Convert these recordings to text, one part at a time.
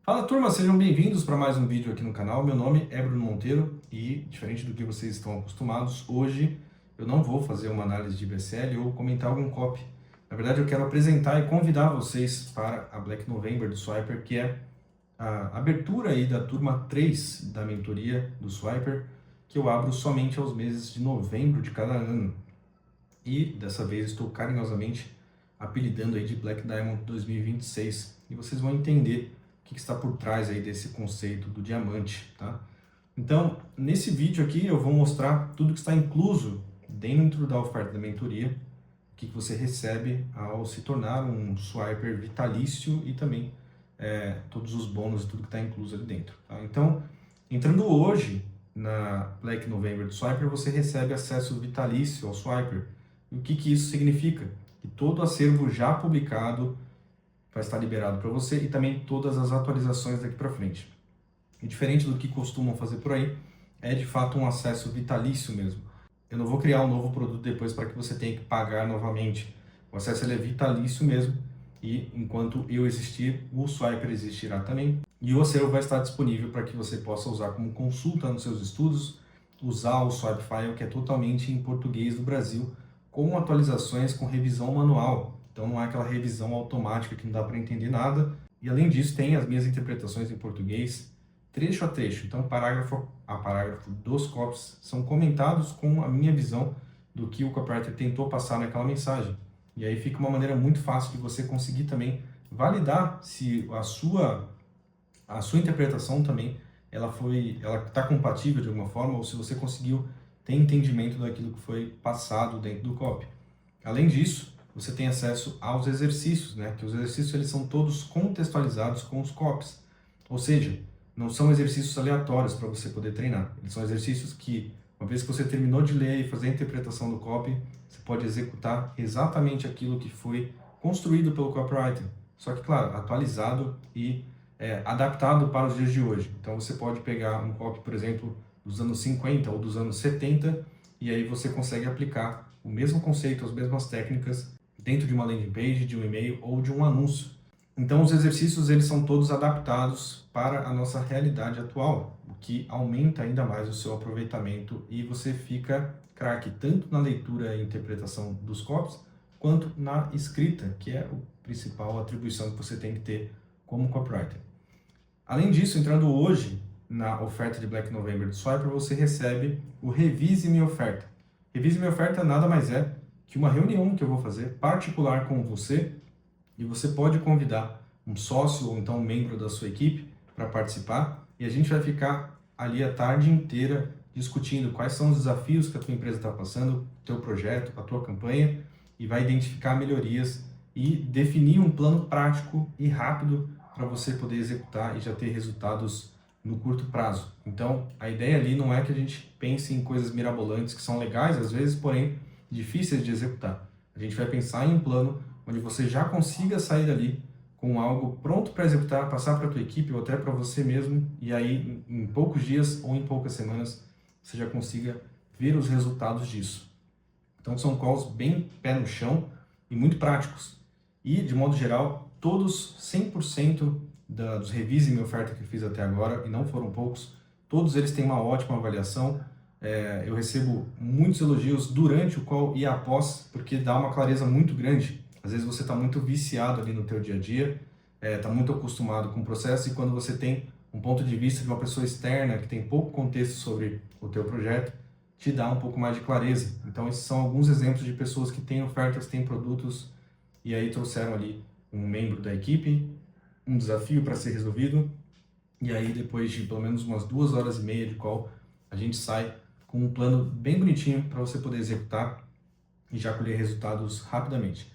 Fala turma, sejam bem-vindos para mais um vídeo aqui no canal. Meu nome é Bruno Monteiro e, diferente do que vocês estão acostumados, hoje eu não vou fazer uma análise de BSL ou comentar algum copy. Na verdade, eu quero apresentar e convidar vocês para a Black November do Swiper, que é a abertura aí da turma 3 da mentoria do Swiper, que eu abro somente aos meses de novembro de cada ano. E dessa vez estou carinhosamente apelidando aí de Black Diamond 2026. E vocês vão entender o que está por trás aí desse conceito do diamante, tá? Então, nesse vídeo aqui eu vou mostrar tudo que está incluso dentro da oferta da mentoria, o que você recebe ao se tornar um swiper vitalício e também todos os bônus e tudo que está incluso ali dentro, tá? Então, entrando hoje na Black November do Swiper, você recebe acesso vitalício ao Swiper. E o que isso significa? Que todo acervo já publicado vai estar liberado para você e também todas as atualizações daqui para frente. E diferente do que costumam fazer por aí, é de fato um acesso vitalício mesmo. Eu não vou criar um novo produto depois para que você tenha que pagar novamente. O acesso ele é vitalício mesmo e enquanto eu existir, o Swiper existirá também. E o acervo vai estar disponível para que você possa usar como consulta nos seus estudos, usar o Swipefile, que é totalmente em português do Brasil, com atualizações com revisão manual. Então não é aquela revisão automática que não dá para entender nada. E além disso, tem as minhas interpretações em português, trecho a trecho. Então, parágrafo a parágrafo dos copies são comentados com a minha visão do que o copywriter tentou passar naquela mensagem. E aí fica uma maneira muito fácil de você conseguir também validar se a sua interpretação também ela está compatível de alguma forma ou se você conseguiu ter entendimento daquilo que foi passado dentro do copy. Além disso, você tem acesso aos exercícios, né? Que os exercícios eles são todos contextualizados com os copies. Ou seja, não são exercícios aleatórios para você poder treinar. Eles são exercícios que, uma vez que você terminou de ler e fazer a interpretação do copy, você pode executar exatamente aquilo que foi construído pelo copywriter. Só que, claro, atualizado e adaptado para os dias de hoje. Então você pode pegar um copy, por exemplo, dos anos 50 ou dos anos 70 e aí você consegue aplicar o mesmo conceito, as mesmas técnicas dentro de uma landing page, de um e-mail ou de um anúncio. Então os exercícios eles são todos adaptados para a nossa realidade atual, o que aumenta ainda mais o seu aproveitamento e você fica craque tanto na leitura e interpretação dos copies, quanto na escrita, que é a principal atribuição que você tem que ter como copywriter. Além disso, entrando hoje na oferta de Black November do Swiper, você recebe o Revise Minha Oferta. Revise Minha Oferta nada mais é que uma reunião que eu vou fazer particular com você e você pode convidar um sócio ou então um membro da sua equipe para participar e a gente vai ficar ali a tarde inteira discutindo quais são os desafios que a tua empresa está passando, o teu projeto, a tua campanha e vai identificar melhorias e definir um plano prático e rápido para você poder executar e já ter resultados no curto prazo. Então, a ideia ali não é que a gente pense em coisas mirabolantes que são legais às vezes, porém difíceis de executar. A gente vai pensar em um plano onde você já consiga sair dali com algo pronto para executar, passar para a tua equipe ou até para você mesmo, e aí em poucos dias ou em poucas semanas você já consiga ver os resultados disso. Então são calls bem pé no chão e muito práticos. E, de modo geral, todos 100% dos Revise Minha Oferta que eu fiz até agora, e não foram poucos, todos eles têm uma ótima avaliação. Eu recebo muitos elogios durante o call e após, porque dá uma clareza muito grande. Às vezes você está muito viciado ali no teu dia a dia, está muito acostumado com o processo, e quando você tem um ponto de vista de uma pessoa externa que tem pouco contexto sobre o teu projeto, te dá um pouco mais de clareza. Então esses são alguns exemplos de pessoas que têm ofertas, têm produtos, e aí trouxeram ali um membro da equipe, um desafio para ser resolvido, e aí depois de pelo menos umas 2 horas e meia de call, a gente sai com um plano bem bonitinho para você poder executar e já colher resultados rapidamente.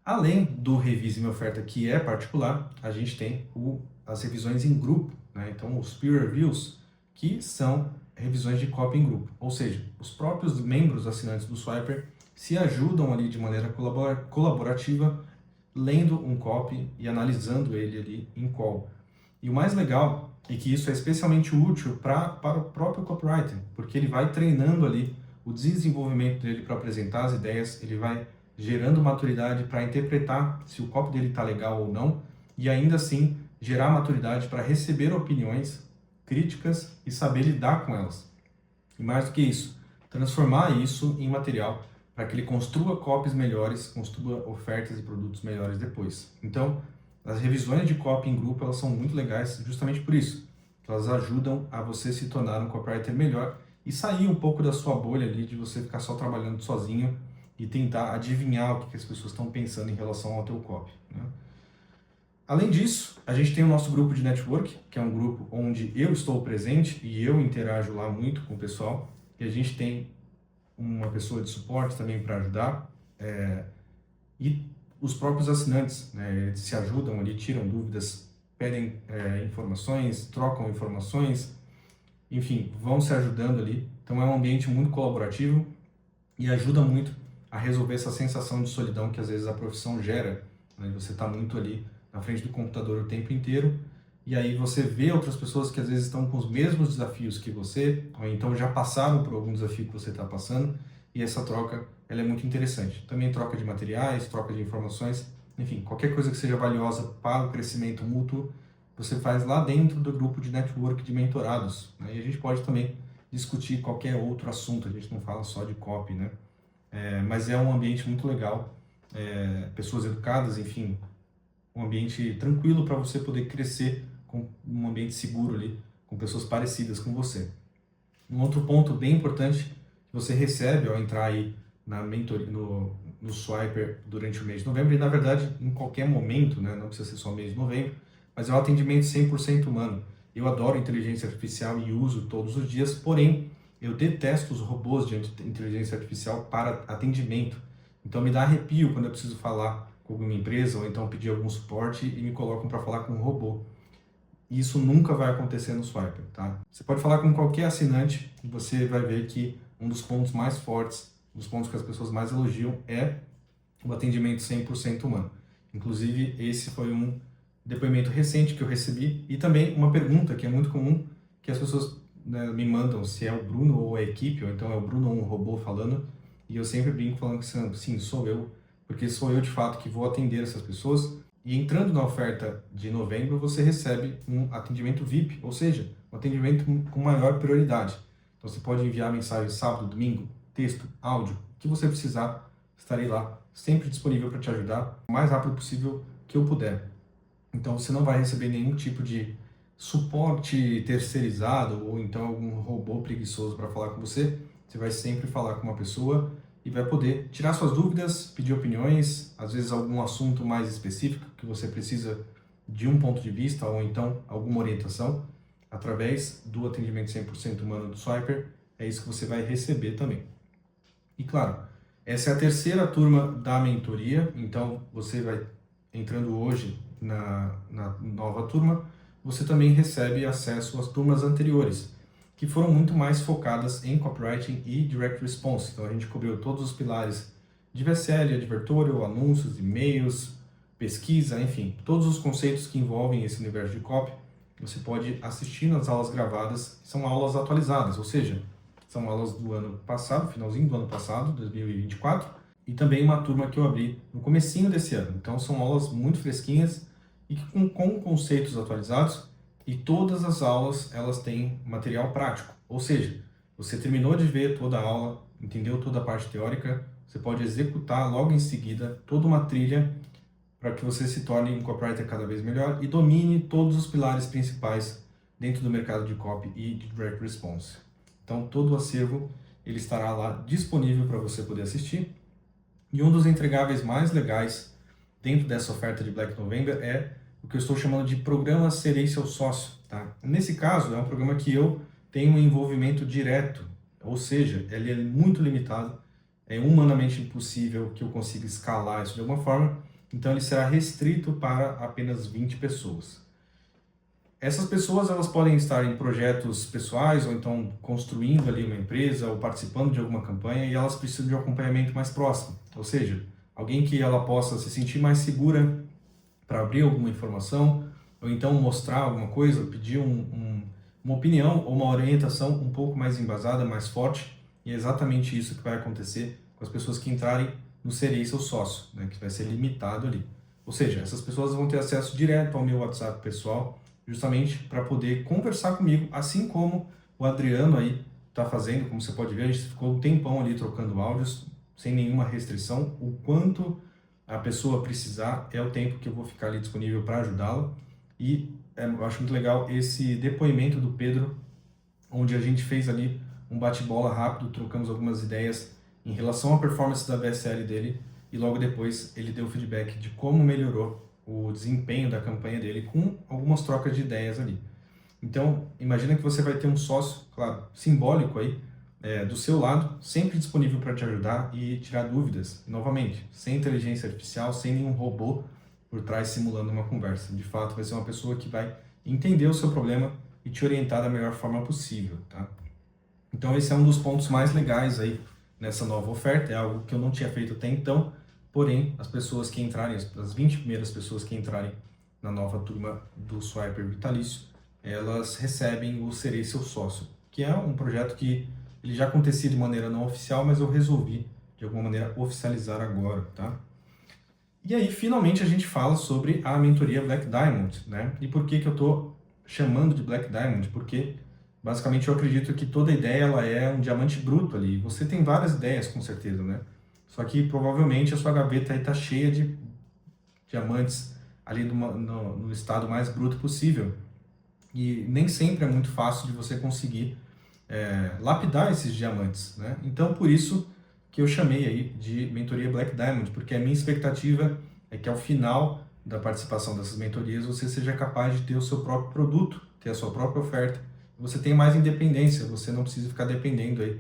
Além do Revise Minha Oferta, que é particular, a gente tem as revisões em grupo, né? Então os peer reviews, que são revisões de copy em grupo, ou seja, os próprios membros assinantes do Swiper se ajudam ali de maneira colaborativa, lendo um copy e analisando ele ali em call. E o mais legal é que isso é especialmente útil para o próprio copywriter, porque ele vai treinando ali o desenvolvimento dele para apresentar as ideias, ele vai gerando maturidade para interpretar se o copy dele está legal ou não, e ainda assim gerar maturidade para receber opiniões, críticas e saber lidar com elas. E mais do que isso, transformar isso em material para que ele construa copies melhores, construa ofertas e produtos melhores depois. Então, as revisões de copy em grupo, elas são muito legais justamente por isso. Elas ajudam a você se tornar um copywriter melhor e sair um pouco da sua bolha ali de você ficar só trabalhando sozinho e tentar adivinhar o que as pessoas estão pensando em relação ao teu copy, né? Além disso, a gente tem o nosso grupo de network, que é um grupo onde eu estou presente e eu interajo lá muito com o pessoal. E a gente tem uma pessoa de suporte também para ajudar. E os próprios assinantes, né, eles se ajudam ali, tiram dúvidas, pedem informações, trocam informações, enfim, vão se ajudando ali. Então é um ambiente muito colaborativo e ajuda muito a resolver essa sensação de solidão que às vezes a profissão gera, né? Você está muito ali na frente do computador o tempo inteiro e aí você vê outras pessoas que às vezes estão com os mesmos desafios que você, ou então já passaram por algum desafio que você está passando, e essa troca ela é muito interessante. Também troca de materiais, troca de informações, enfim, qualquer coisa que seja valiosa para o crescimento mútuo, você faz lá dentro do grupo de network de mentorados, né? E a gente pode também discutir qualquer outro assunto, a gente não fala só de copy, né? Mas é um ambiente muito legal, pessoas educadas, enfim, um ambiente tranquilo para você poder crescer com um ambiente seguro ali, com pessoas parecidas com você. Um outro ponto bem importante que você recebe ao entrar aí na mentoria, no Swiper durante o mês de novembro, e na verdade em qualquer momento, né? Não precisa ser só mês de novembro, mas é um atendimento 100% humano. Eu adoro inteligência artificial e uso todos os dias, porém eu detesto os robôs de inteligência artificial para atendimento. Então me dá arrepio quando eu preciso falar com alguma empresa ou então pedir algum suporte e me colocam para falar com um robô. E isso nunca vai acontecer no Swiper, tá? Você pode falar com qualquer assinante e você vai ver que um dos pontos mais fortes, um dos pontos que as pessoas mais elogiam é o atendimento 100% humano. Inclusive, esse foi um depoimento recente que eu recebi e também uma pergunta que é muito comum, que as pessoas, né, me mandam se é o Bruno ou a equipe, ou então é o Bruno ou um robô falando, e eu sempre brinco falando que sim, sou eu, porque sou eu de fato que vou atender essas pessoas. E entrando na oferta de novembro, você recebe um atendimento VIP, ou seja, um atendimento com maior prioridade. Então você pode enviar mensagem sábado, domingo, texto, áudio, o que você precisar, estarei lá, sempre disponível para te ajudar o mais rápido possível que eu puder. Então você não vai receber nenhum tipo de suporte terceirizado ou então algum robô preguiçoso para falar com você. Você vai sempre falar com uma pessoa e vai poder tirar suas dúvidas, pedir opiniões, às vezes algum assunto mais específico que você precisa de um ponto de vista ou então alguma orientação através do atendimento 100% humano do Swiper. É isso que você vai receber também. E claro, essa é a terceira turma da mentoria, então você vai entrando hoje na nova turma, você também recebe acesso às turmas anteriores, que foram muito mais focadas em copywriting e direct response. Então a gente cobriu todos os pilares de VSL, advertorial, anúncios, e-mails, pesquisa, enfim, todos os conceitos que envolvem esse universo de copy. Você pode assistir nas aulas gravadas, são aulas atualizadas, ou seja, são aulas do ano passado, finalzinho do ano passado, 2024, e também uma turma que eu abri no comecinho desse ano. Então são aulas muito fresquinhas e com conceitos atualizados, e todas as aulas elas têm material prático. Ou seja, você terminou de ver toda a aula, entendeu toda a parte teórica, você pode executar logo em seguida toda uma trilha para que você se torne um copywriter cada vez melhor e domine todos os pilares principais dentro do mercado de copy e de direct response. Então todo o acervo ele estará lá disponível para você poder assistir. E um dos entregáveis mais legais dentro dessa oferta de Black November é o que eu estou chamando de programa Serei Seu Sócio, tá? Nesse caso, é um programa que eu tenho um envolvimento direto, ou seja, ele é muito limitado, é humanamente impossível que eu consiga escalar isso de alguma forma, então ele será restrito para apenas 20 pessoas. Essas pessoas elas podem estar em projetos pessoais ou então construindo ali uma empresa ou participando de alguma campanha e elas precisam de um acompanhamento mais próximo, ou seja, alguém que ela possa se sentir mais segura para abrir alguma informação, ou então mostrar alguma coisa, pedir uma opinião ou uma orientação um pouco mais embasada, mais forte, e é exatamente isso que vai acontecer com as pessoas que entrarem no Serei Seu Sócio, né, que vai ser limitado ali. Ou seja, essas pessoas vão ter acesso direto ao meu WhatsApp pessoal, justamente para poder conversar comigo, assim como o Adriano aí está fazendo. Como você pode ver, a gente ficou um tempão ali trocando áudios, sem nenhuma restrição. O quanto a pessoa precisar é o tempo que eu vou ficar ali disponível para ajudá-la. E eu acho muito legal esse depoimento do Pedro, onde a gente fez ali um bate-bola rápido, trocamos algumas ideias em relação à performance da VSL dele, e logo depois ele deu feedback de como melhorou o desempenho da campanha dele com algumas trocas de ideias ali. Então, imagina que você vai ter um sócio, claro, simbólico aí, do seu lado, sempre disponível para te ajudar e tirar dúvidas, novamente, sem inteligência artificial, sem nenhum robô por trás simulando uma conversa. De fato, vai ser uma pessoa que vai entender o seu problema e te orientar da melhor forma possível, tá? Então, esse é um dos pontos mais legais aí nessa nova oferta, é algo que eu não tinha feito até então, porém, as pessoas que entrarem, as 20 primeiras pessoas que entrarem na nova turma do Swiper Vitalício, elas recebem o Serei Seu Sócio, que é um projeto que ele já acontecia de maneira não oficial, mas eu resolvi, de alguma maneira, oficializar agora, tá? E aí, finalmente, a gente fala sobre a mentoria Black Diamond, né? E por que que eu estou chamando de Black Diamond? Porque, basicamente, eu acredito que toda ideia ela é um diamante bruto ali. Você tem várias ideias, com certeza, né? Só que, provavelmente, a sua gaveta aí está cheia de diamantes ali no estado mais bruto possível. E nem sempre é muito fácil de você conseguir lapidar esses diamantes, né? Então, por isso que eu chamei aí de mentoria Black Diamond, porque a minha expectativa é que ao final da participação dessas mentorias você seja capaz de ter o seu próprio produto, ter a sua própria oferta, você tenha mais independência, você não precisa ficar dependendo aí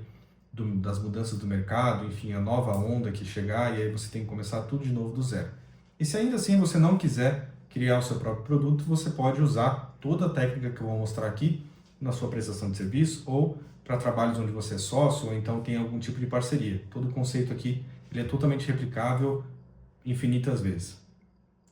das mudanças do mercado, enfim, a nova onda que chegar, e aí você tem que começar tudo de novo do zero. E se ainda assim você não quiser criar o seu próprio produto, você pode usar toda a técnica que eu vou mostrar aqui na sua prestação de serviço ou para trabalhos onde você é sócio ou então tem algum tipo de parceria. Todo o conceito aqui ele é totalmente replicável infinitas vezes.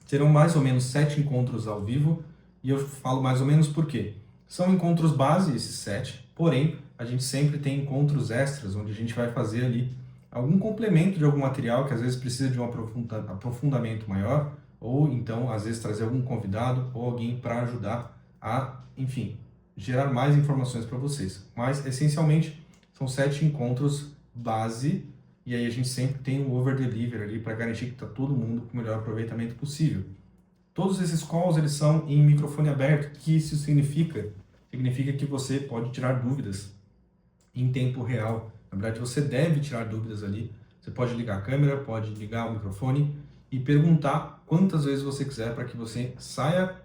Serão mais ou menos 7 encontros ao vivo e eu falo mais ou menos por quê. São encontros base, esses 7, porém a gente sempre tem encontros extras onde a gente vai fazer ali algum complemento de algum material que às vezes precisa de um aprofundamento maior, ou então às vezes trazer algum convidado ou alguém para ajudar a, enfim, gerar mais informações para vocês. Mas essencialmente são 7 encontros base e aí a gente sempre tem um over delivery ali para garantir que está todo mundo com o melhor aproveitamento possível. Todos esses calls eles são em microfone aberto. O que isso significa? Significa que você pode tirar dúvidas em tempo real. Na verdade, você deve tirar dúvidas ali. Você pode ligar a câmera, pode ligar o microfone e perguntar quantas vezes você quiser para que você saia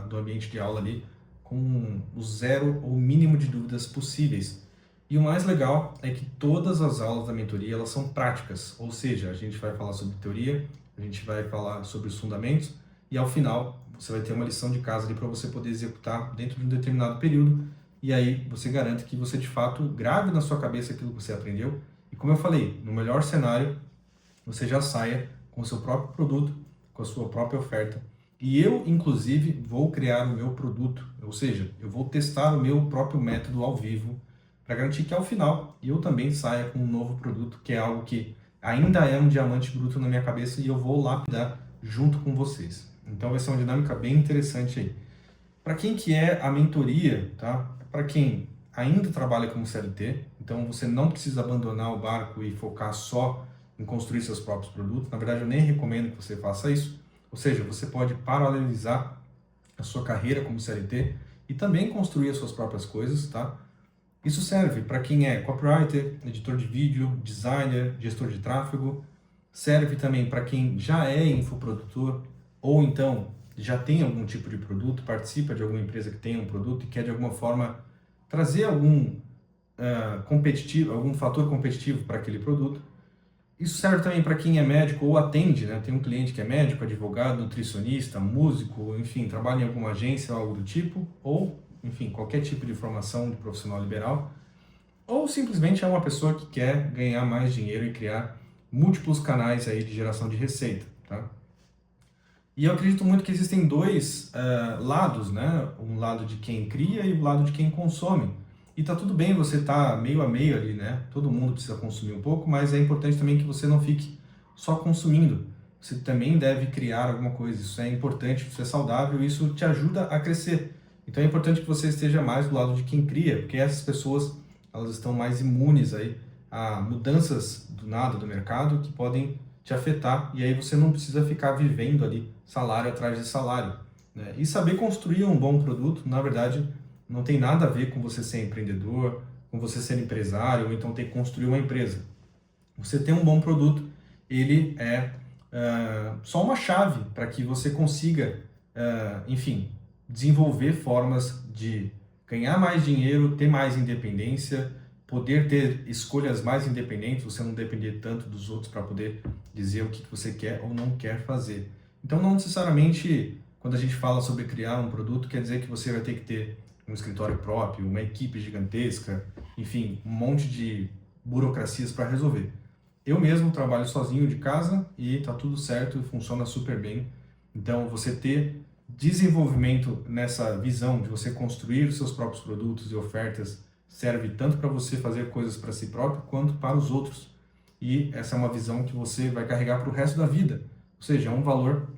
do ambiente de aula ali com o zero ou mínimo de dúvidas possíveis. E o mais legal é que todas as aulas da mentoria elas são práticas, ou seja, a gente vai falar sobre teoria, a gente vai falar sobre os fundamentos e ao final você vai ter uma lição de casa ali para você poder executar dentro de um determinado período. E aí você garante que você de fato grave na sua cabeça aquilo que você aprendeu. E como eu falei, no melhor cenário, você já saia com o seu próprio produto, com a sua própria oferta. E eu, inclusive, vou criar o meu produto, ou seja, eu vou testar o meu próprio método ao vivo para garantir que ao final eu também saia com um novo produto, que é algo que ainda é um diamante bruto na minha cabeça e eu vou lapidar junto com vocês. Então vai ser uma dinâmica bem interessante aí. Para quem que é a mentoria, tá? Para quem ainda trabalha como CLT, então você não precisa abandonar o barco e focar só em construir seus próprios produtos. Na verdade, eu nem recomendo que você faça isso. Ou seja, você pode paralelizar a sua carreira como CLT e também construir as suas próprias coisas, tá? Isso serve para quem é copywriter, editor de vídeo, designer, gestor de tráfego. Serve também para quem já é infoprodutor ou então já tem algum tipo de produto, participa de alguma empresa que tem um produto e quer de alguma forma trazer algum competitivo, algum fator competitivo para aquele produto. Isso serve também para quem é médico ou atende, né? Tem um cliente que é médico, advogado, nutricionista, músico, enfim, trabalha em alguma agência ou algo do tipo, ou, enfim, qualquer tipo de formação de profissional liberal, ou simplesmente é uma pessoa que quer ganhar mais dinheiro e criar múltiplos canais aí de geração de receita, tá? E eu acredito muito que existem dois lados, né? Um lado de quem cria e o lado de quem consome. E tá tudo bem você tá meio a meio ali, né? Todo mundo precisa consumir um pouco, mas é importante também que você não fique só consumindo. você também deve criar alguma coisa. Isso é importante, isso é saudável, isso te ajuda a crescer. Então é importante que você esteja mais do lado de quem cria, porque essas pessoas, elas estão mais imunes aí a mudanças do nada do mercado que podem te afetar, e aí você não precisa ficar vivendo ali salário atrás de salário, né? E saber construir um bom produto, na verdade, não tem nada a ver com você ser empreendedor, com você ser empresário, ou então ter que construir uma empresa. Você ter um bom produto, ele é só uma chave para que você consiga, enfim, desenvolver formas de ganhar mais dinheiro, ter mais independência, poder ter escolhas mais independentes, você não depender tanto dos outros para poder dizer o que você quer ou não quer fazer. Então, não necessariamente, quando a gente fala sobre criar um produto, quer dizer que você vai ter que ter um escritório próprio, uma equipe gigantesca, enfim, um monte de burocracias para resolver. Eu mesmo trabalho sozinho de casa e tá tudo certo e funciona super bem. Então, você ter desenvolvimento nessa visão de você construir os seus próprios produtos e ofertas serve tanto para você fazer coisas para si próprio quanto para os outros. E essa é uma visão que você vai carregar para o resto da vida. Ou seja, é um valor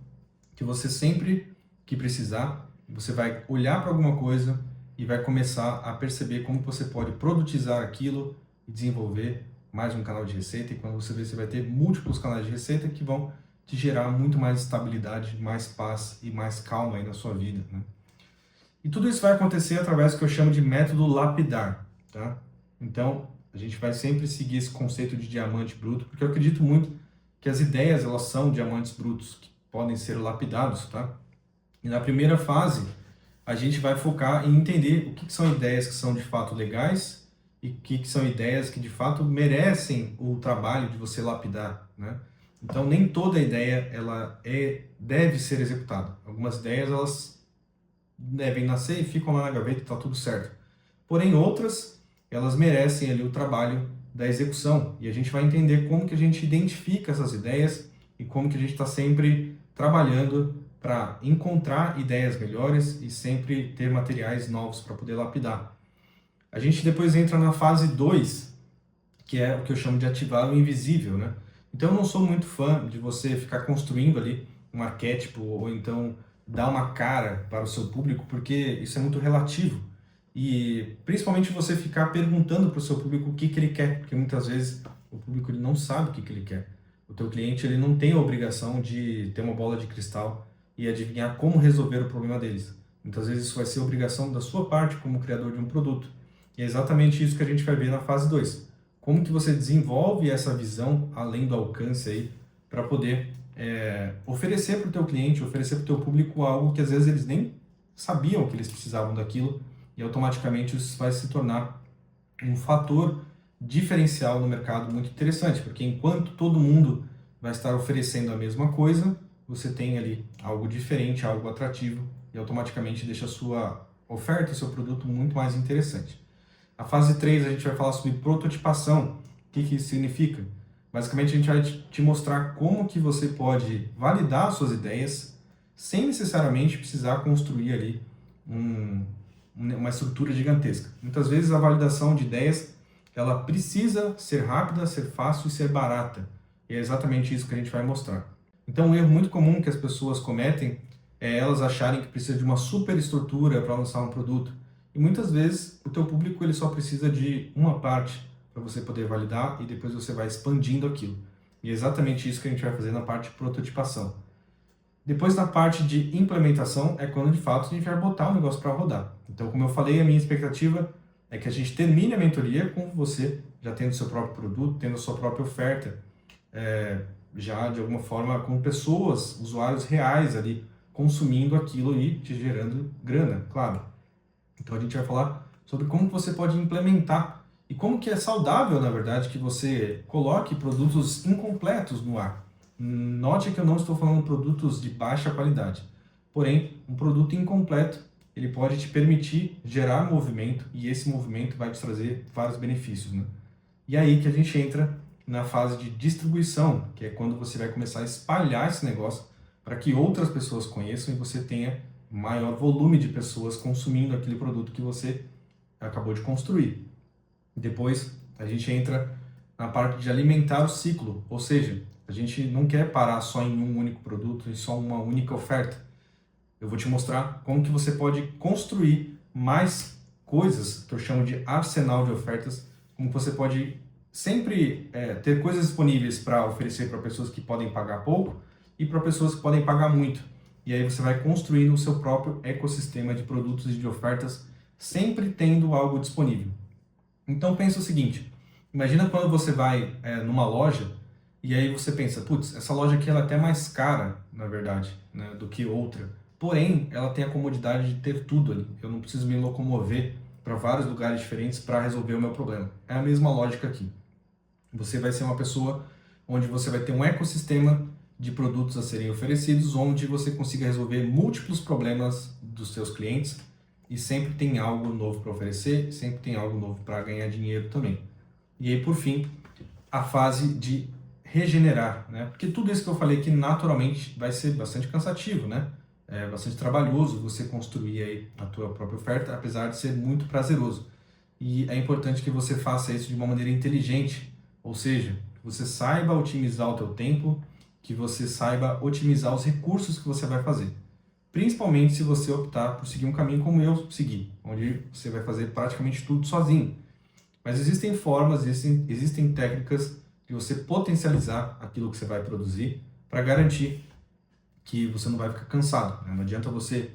que você sempre que precisar, você vai olhar para alguma coisa e vai começar a perceber como você pode produtizar aquilo e desenvolver mais um canal de receita. E quando você vê, você vai ter múltiplos canais de receita que vão te gerar muito mais estabilidade, mais paz e mais calma aí na sua vida, né? E tudo isso vai acontecer através do que eu chamo de método lapidar, tá? Então, a gente vai sempre seguir esse conceito de diamante bruto, porque eu acredito muito que as ideias, elas são diamantes brutos, que podem ser lapidados, tá? E na primeira fase, a gente vai focar em entender o que são ideias que são de fato legais e o que são ideias que de fato merecem o trabalho de você lapidar, né? Então, nem toda ideia deve ser executada. Algumas ideias, elas devem nascer e ficam lá na gaveta e está tudo certo. Porém, outras, elas merecem ali o trabalho da execução. E a gente vai entender como que a gente identifica essas ideias e como que a gente está sempre trabalhando para encontrar ideias melhores e sempre ter materiais novos para poder lapidar. A gente depois entra na fase 2, que é o que eu chamo de ativar o invisível, né? Então eu não sou muito fã de você ficar construindo ali um arquétipo ou então dar uma cara para o seu público, porque isso é muito relativo. E principalmente você ficar perguntando para o seu público o que ele quer, porque muitas vezes o público ele não sabe o que ele quer. O teu cliente ele não tem a obrigação de ter uma bola de cristal e adivinhar como resolver o problema deles. Muitas vezes isso vai ser obrigação da sua parte como criador de um produto. E é exatamente isso que a gente vai ver na fase 2. Como que você desenvolve essa visão além do alcance aí para poder oferecer para o teu cliente, oferecer para o teu público algo que às vezes eles nem sabiam que eles precisavam daquilo e automaticamente isso vai se tornar um fator diferencial no mercado muito interessante, porque enquanto todo mundo vai estar oferecendo a mesma coisa, você tem ali algo diferente, algo atrativo e automaticamente deixa a sua oferta, o seu produto muito mais interessante. A fase 3 a gente vai falar sobre prototipação. O que isso significa? Basicamente a gente vai te mostrar como que você pode validar suas ideias sem necessariamente precisar construir ali uma estrutura gigantesca. Muitas vezes a validação de ideias ela precisa ser rápida, ser fácil e ser barata. E é exatamente isso que a gente vai mostrar. Então um erro muito comum que as pessoas cometem é elas acharem que precisa de uma super estrutura para lançar um produto. E muitas vezes o teu público ele só precisa de uma parte para você poder validar e depois você vai expandindo aquilo. E é exatamente isso que a gente vai fazer na parte de prototipação. Depois na parte de implementação é quando de fato a gente vai botar o negócio para rodar. Então, como eu falei, a minha expectativa é que a gente termine a mentoria com você já tendo seu próprio produto, tendo a sua própria oferta, já de alguma forma com pessoas, usuários reais ali consumindo aquilo e te gerando grana, claro. Então a gente vai falar sobre como você pode implementar e como que é saudável, na verdade, que você coloque produtos incompletos no ar. Note que eu não estou falando de produtos de baixa qualidade. Porém, um produto incompleto, ele pode te permitir gerar movimento e esse movimento vai te trazer vários benefícios, né? E aí que a gente entra na fase de distribuição, que é quando você vai começar a espalhar esse negócio para que outras pessoas conheçam e você tenha maior volume de pessoas consumindo aquele produto que você acabou de construir. Depois a gente entra na parte de alimentar o ciclo, ou seja, A gente não quer parar só em um único produto, em só uma única oferta. Eu vou te mostrar como que você pode construir mais coisas, que eu chamo de arsenal de ofertas, como você pode sempre ter coisas disponíveis para oferecer para pessoas que podem pagar pouco e para pessoas que podem pagar muito. E aí você vai construindo o seu próprio ecossistema de produtos e de ofertas, sempre tendo algo disponível. Então pensa o seguinte, imagina quando você vai numa loja e aí você pensa, putz, essa loja aqui ela é até mais cara, na verdade, né, do que outra. Porém, ela tem a comodidade de ter tudo ali. Eu não preciso me locomover para vários lugares diferentes para resolver o meu problema. É a mesma lógica aqui. Você vai ser uma pessoa onde você vai ter um ecossistema de produtos a serem oferecidos, onde você consiga resolver múltiplos problemas dos seus clientes e sempre tem algo novo para oferecer, sempre tem algo novo para ganhar dinheiro também. E aí, por fim, a fase de regenerar, né? Porque tudo isso que eu falei aqui naturalmente vai ser bastante cansativo, né? É bastante trabalhoso você construir aí a tua própria oferta, apesar de ser muito prazeroso. E é importante que você faça isso de uma maneira inteligente, ou seja, que você saiba otimizar o teu tempo, que você saiba otimizar os recursos que você vai fazer. Principalmente se você optar por seguir um caminho como eu segui, onde você vai fazer praticamente tudo sozinho. Mas existem formas, existem técnicas de você potencializar aquilo que você vai produzir para garantir que você não vai ficar cansado, né? Não adianta você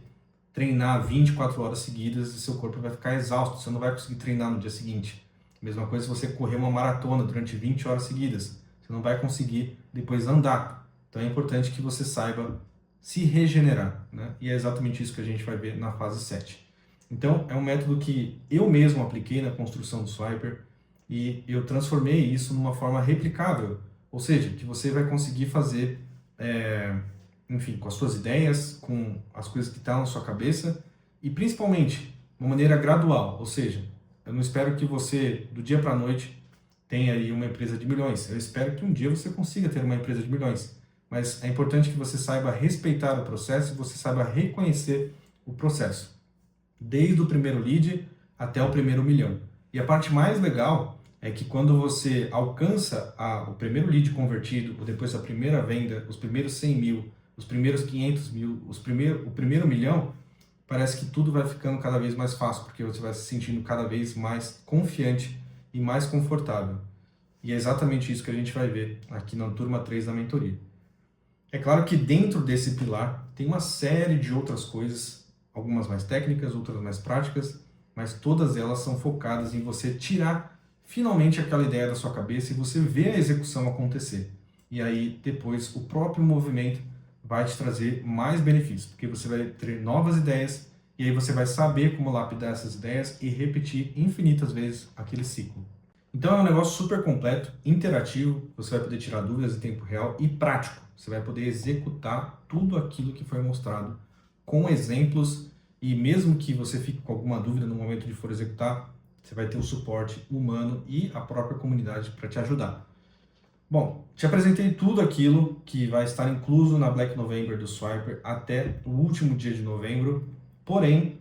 treinar 24 horas seguidas e seu corpo vai ficar exausto, você não vai conseguir treinar no dia seguinte. Mesma coisa se você correr uma maratona durante 20 horas seguidas, você não vai conseguir depois andar. Então é importante que você saiba se regenerar, né? E é exatamente isso que a gente vai ver na fase 7. Então é um método que eu mesmo apliquei na construção do Swiper e eu transformei isso numa forma replicável, ou seja, que você vai conseguir fazer enfim, com as suas ideias, com as coisas que estão na sua cabeça e principalmente de uma maneira gradual, ou seja, eu não espero que você do dia para a noite tenha aí uma empresa de milhões, eu espero que um dia você consiga ter uma empresa de milhões, mas é importante que você saiba respeitar o processo e você saiba reconhecer o processo, desde o primeiro lead até o primeiro milhão. E a parte mais legal é que quando você alcança o primeiro lead convertido, ou depois a primeira venda, os primeiros 100 mil, os primeiros 500 mil, o primeiro milhão, parece que tudo vai ficando cada vez mais fácil, porque você vai se sentindo cada vez mais confiante e mais confortável. E é exatamente isso que a gente vai ver aqui na turma 3 da mentoria. É claro que dentro desse pilar tem uma série de outras coisas, algumas mais técnicas, outras mais práticas, mas todas elas são focadas em você tirar finalmente aquela ideia da sua cabeça e você ver a execução acontecer. E aí depois o próprio movimento vai te trazer mais benefícios, porque você vai ter novas ideias e aí você vai saber como lapidar essas ideias e repetir infinitas vezes aquele ciclo. Então é um negócio super completo, interativo, você vai poder tirar dúvidas em tempo real e prático. Você vai poder executar tudo aquilo que foi mostrado com exemplos e mesmo que você fique com alguma dúvida no momento de for executar, você vai ter o suporte humano e a própria comunidade para te ajudar. Bom, te apresentei tudo aquilo que vai estar incluso na Black November do Swiper até o último dia de novembro, porém,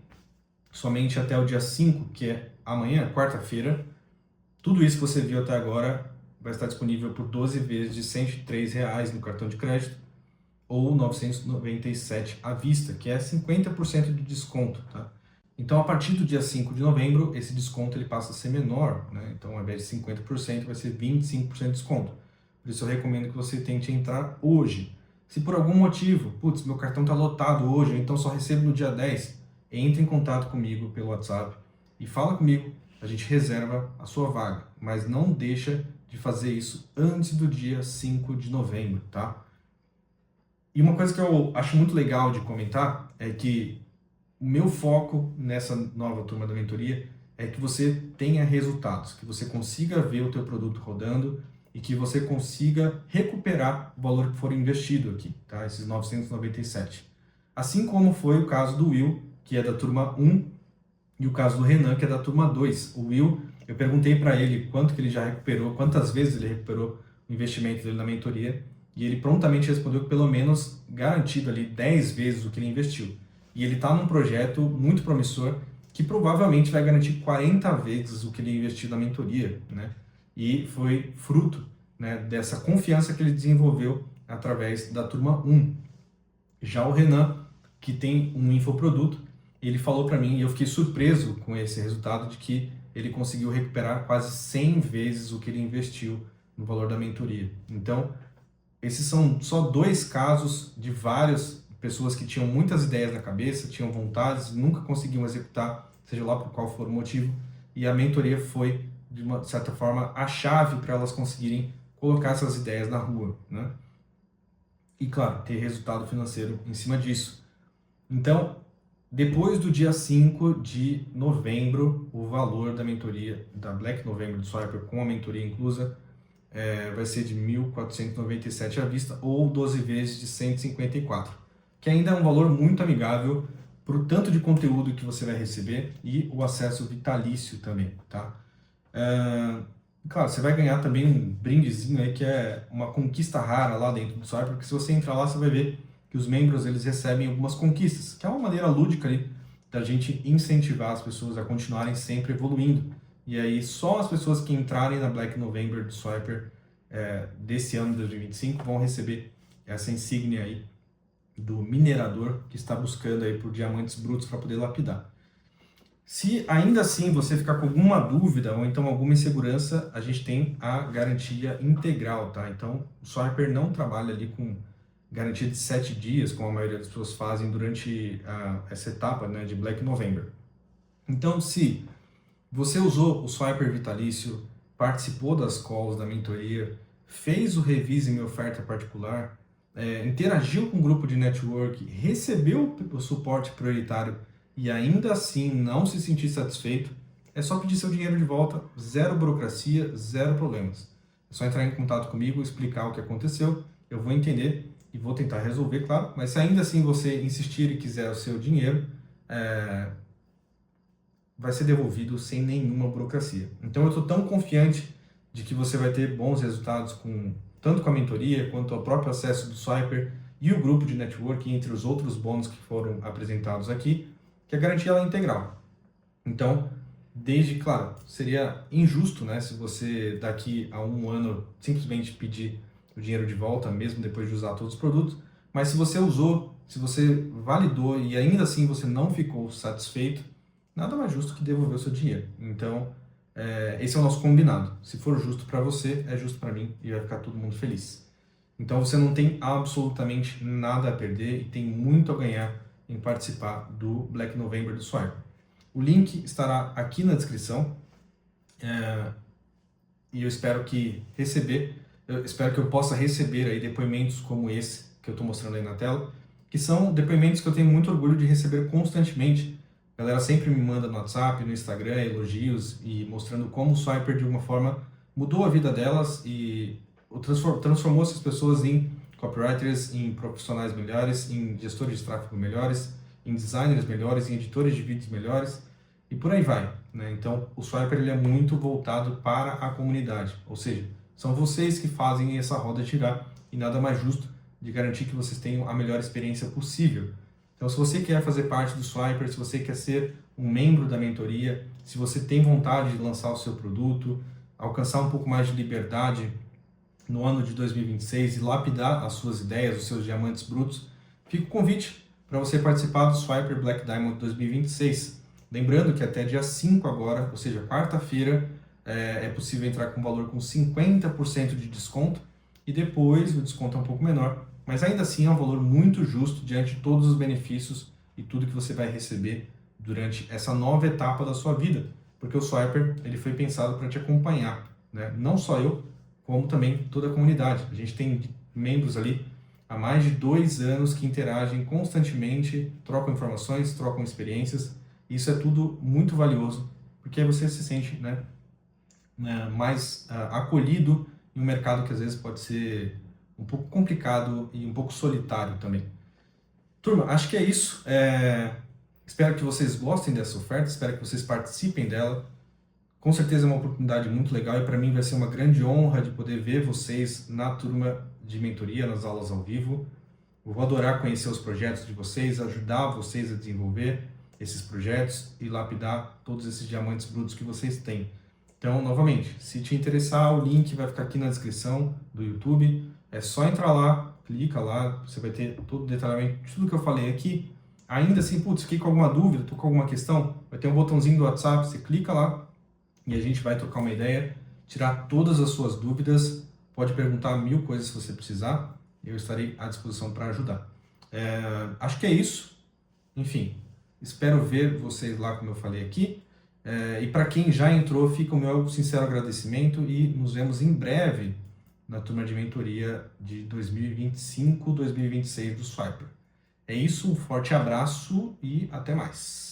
somente até o dia 5, que é amanhã, quarta-feira. Tudo isso que você viu até agora vai estar disponível por 12 vezes de R$ 103 no cartão de crédito ou R$ 997 à vista, que é 50% de desconto, tá? Então, a partir do dia 5 de novembro, esse desconto ele passa a ser menor, né? Então, ao invés de 50%, vai ser 25% de desconto. Por isso, eu recomendo que você tente entrar hoje. Se por algum motivo, putz, meu cartão está lotado hoje, ou então só recebo no dia 10, entre em contato comigo pelo WhatsApp e fala comigo, a gente reserva a sua vaga. Mas não deixa de fazer isso antes do dia 5 de novembro, tá? E uma coisa que eu acho muito legal de comentar é que o meu foco nessa nova turma da mentoria é que você tenha resultados, que você consiga ver o teu produto rodando e que você consiga recuperar o valor que for investido aqui, tá? Esses 997. Assim como foi o caso do Will, que é da turma 1, e o caso do Renan, que é da turma 2. O Will, eu perguntei para ele quanto que ele já recuperou, quantas vezes ele recuperou o investimento dele na mentoria, e ele prontamente respondeu que pelo menos garantido ali 10 vezes o que ele investiu. E ele está num projeto muito promissor que provavelmente vai garantir 40 vezes o que ele investiu na mentoria, né? E foi fruto né, dessa confiança que ele desenvolveu através da turma 1. Já o Renan, que tem um infoproduto, ele falou para mim, e eu fiquei surpreso com esse resultado, de que ele conseguiu recuperar quase 100 vezes o que ele investiu no valor da mentoria. Então, esses são só 2 casos de várias pessoas que tinham muitas ideias na cabeça, tinham vontades, nunca conseguiam executar, seja lá por qual for o motivo, e a mentoria foi, de uma certa forma, a chave para elas conseguirem colocar essas ideias na rua, né? E, claro, ter resultado financeiro em cima disso. Então, depois do dia 5 de novembro, o valor da mentoria, da Black November do Swiper, com a mentoria inclusa, vai ser de 1.497 à vista, ou 12 vezes de 154, que ainda é um valor muito amigável para o tanto de conteúdo que você vai receber e o acesso vitalício também, tá? Claro, você vai ganhar também um brindezinho aí, que é uma conquista rara lá dentro do Swiper, porque se você entrar lá, você vai ver que os membros, eles recebem algumas conquistas, que é uma maneira lúdica ali da gente incentivar as pessoas a continuarem sempre evoluindo. E aí só as pessoas que entrarem na Black November do Swiper desse ano de 2025 vão receber essa insígnia aí do minerador que está buscando aí por diamantes brutos para poder lapidar. Se ainda assim você ficar com alguma dúvida ou então alguma insegurança, a gente tem a garantia integral, tá? Então, o Swiper não trabalha ali com garantia de 7 dias, como a maioria das pessoas fazem durante essa etapa, né, de Black November. Então, se você usou o Swiper Vitalício, participou das calls da mentoria, fez o Revise Minha Oferta Particular, interagiu com o grupo de network, recebeu o suporte prioritário e ainda assim não se sentir satisfeito, é só pedir seu dinheiro de volta, zero burocracia, zero problemas. É só entrar em contato comigo, explicar o que aconteceu, eu vou entender e vou tentar resolver, claro, mas se ainda assim você insistir e quiser o seu dinheiro, vai ser devolvido sem nenhuma burocracia. Então eu estou tão confiante de que você vai ter bons resultados tanto com a mentoria, quanto ao próprio acesso do Swiper e o grupo de networking, entre os outros bônus que foram apresentados aqui, que a garantia ela é integral. Então, claro, seria injusto, né, se você daqui a um ano simplesmente pedir o dinheiro de volta, mesmo depois de usar todos os produtos, mas se você usou, se você validou e ainda assim você não ficou satisfeito, nada mais justo que devolver o seu dinheiro. Então, esse é o nosso combinado. Se for justo para você, é justo para mim e vai ficar todo mundo feliz. Então, você não tem absolutamente nada a perder e tem muito a ganhar em participar do Black November do Swiper. O link estará aqui na descrição e eu espero que eu possa receber aí depoimentos como esse que eu estou mostrando aí na tela, que são depoimentos que eu tenho muito orgulho de receber constantemente. A galera sempre me manda no WhatsApp, no Instagram, elogios e mostrando como o Swiper, de alguma forma, mudou a vida delas e transformou essas pessoas em copywriters, em profissionais melhores, em gestores de tráfego melhores, em designers melhores, em editores de vídeos melhores e por aí vai, né? Então, o Swiper ele é muito voltado para a comunidade, ou seja, são vocês que fazem essa roda girar e nada mais justo de garantir que vocês tenham a melhor experiência possível. Então, se você quer fazer parte do Swiper, se você quer ser um membro da mentoria, se você tem vontade de lançar o seu produto, alcançar um pouco mais de liberdade no ano de 2026 e lapidar as suas ideias, os seus diamantes brutos, fica o convite para você participar do Swiper Black Diamond 2026. Lembrando que até dia 5 agora, ou seja, quarta-feira, é possível entrar com valor com 50% de desconto e depois o desconto é um pouco menor, mas ainda assim é um valor muito justo diante de todos os benefícios e tudo que você vai receber durante essa nova etapa da sua vida, porque o Swiper ele foi pensado para te acompanhar, né? Não só eu, como também toda a comunidade. A gente tem membros ali há mais de 2 anos que interagem constantemente, trocam informações, trocam experiências. Isso é tudo muito valioso, porque aí você se sente, né, mais acolhido em um mercado que às vezes pode ser um pouco complicado e um pouco solitário também. Turma, acho que é isso. Espero que vocês gostem dessa oferta, espero que vocês participem dela. Com certeza é uma oportunidade muito legal e para mim vai ser uma grande honra de poder ver vocês na turma de mentoria, nas aulas ao vivo. Eu vou adorar conhecer os projetos de vocês, ajudar vocês a desenvolver esses projetos e lapidar todos esses diamantes brutos que vocês têm. Então, novamente, se te interessar, o link vai ficar aqui na descrição do YouTube. É só entrar lá, clica lá, você vai ter todo o detalhamento de tudo que eu falei aqui. Ainda assim, putz, fiquei com alguma dúvida, tô com alguma questão, vai ter um botãozinho do WhatsApp, você clica lá e a gente vai trocar uma ideia, tirar todas as suas dúvidas. Pode perguntar 1000 coisas se você precisar, eu estarei à disposição para ajudar. Acho que é isso. Enfim, espero ver vocês lá, como eu falei aqui. E para quem já entrou, fica o meu sincero agradecimento e nos vemos em breve na turma de mentoria de 2025-2026 do Swiper. É isso, um forte abraço e até mais.